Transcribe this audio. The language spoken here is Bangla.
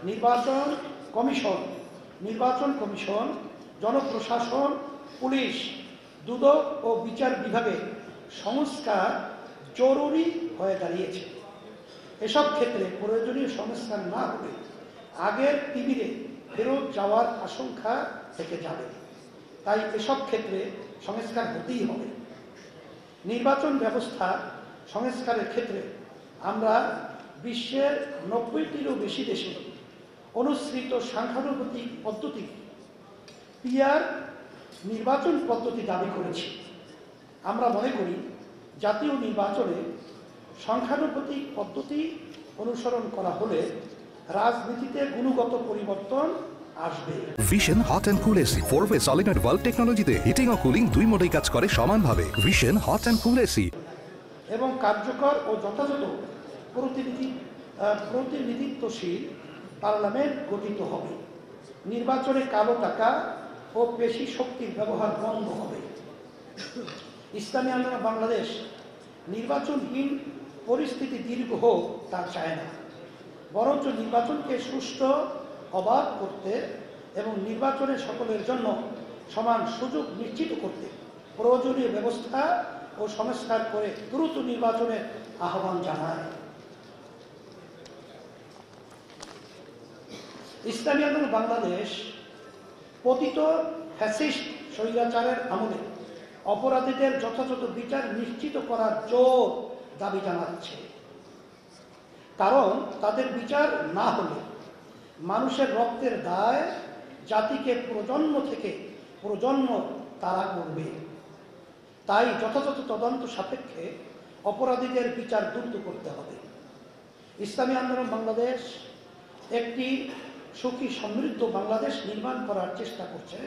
নির্বাচন কমিশন, জনপ্রশাসন, পুলিশ, দুদক ও বিচার বিভাগে সংস্কার জরুরি হয়ে দাঁড়িয়েছে। এসব ক্ষেত্রে প্রয়োজনীয় সংস্কার না হলে আগের তিমিরে ফেরত যাওয়ার আশঙ্কা থেকে যাবে। তাই এসব ক্ষেত্রে সংস্কার হতেই হবে। নির্বাচন ব্যবস্থা সংস্কারের ক্ষেত্রে আমরা বিশ্বের 90টিরও বেশি দেশে অনুসৃত সাংখ্যানুপাতিক পদ্ধতি পিআর নির্বাচন পদ্ধতি দাবি করেছি। আমরা মনে করি জাতীয় নির্বাচনে সংখ্যানুপাতিক পদ্ধতি অনুসরণ করা হলে রাজনীতিতে গুণগত পরিবর্তন আসবে। Vision hot and cool AC 4-way solenoid valve টেকনোলজিতে হিটিং ও কুলিং দুই মোডেই কাজ করে সমানভাবে। Vision hot and cool AC এবং কার্যকর ও যথাযথ প্রতিনিধিত্বশীল পার্লামেন্ট গঠিত হবে। নির্বাচনে কালো টাকা ও পেশি শক্তির ব্যবহার বন্ধ হবে। ইসলামী আন্দোলন বাংলাদেশ নির্বাচনহীন পরিস্থিতি দীর্ঘ হোক তা চায় না, বরঞ্চ নির্বাচনকে সুষ্ঠু অবাধ করতে এবং নির্বাচনে সকলের জন্য সমান সুযোগ নিশ্চিত করতে প্রয়োজনীয় ব্যবস্থা ও সংস্কার করে দ্রুত নির্বাচনের আহ্বান জানায়। ইসলামী আন্দোলন বাংলাদেশ পতিত ফ্যাসিস্ট স্বৈরাচারের আমলে অপরাধীদের যথাযথ বিচার নিশ্চিত করার জোর দাবি জানাচ্ছে। কারণ তাদের বিচার না হলে মানুষের রক্তের দায় জাতিকে প্রজন্ম থেকে প্রজন্ম তাড়া করবে। তাই যথাযথ তদন্ত সাপেক্ষে অপরাধীদের বিচার দ্রুত করতে হবে। ইসলামী আন্দোলন বাংলাদেশ একটি সুখী সমৃদ্ধ বাংলাদেশ নির্মাণ করার চেষ্টা করছে।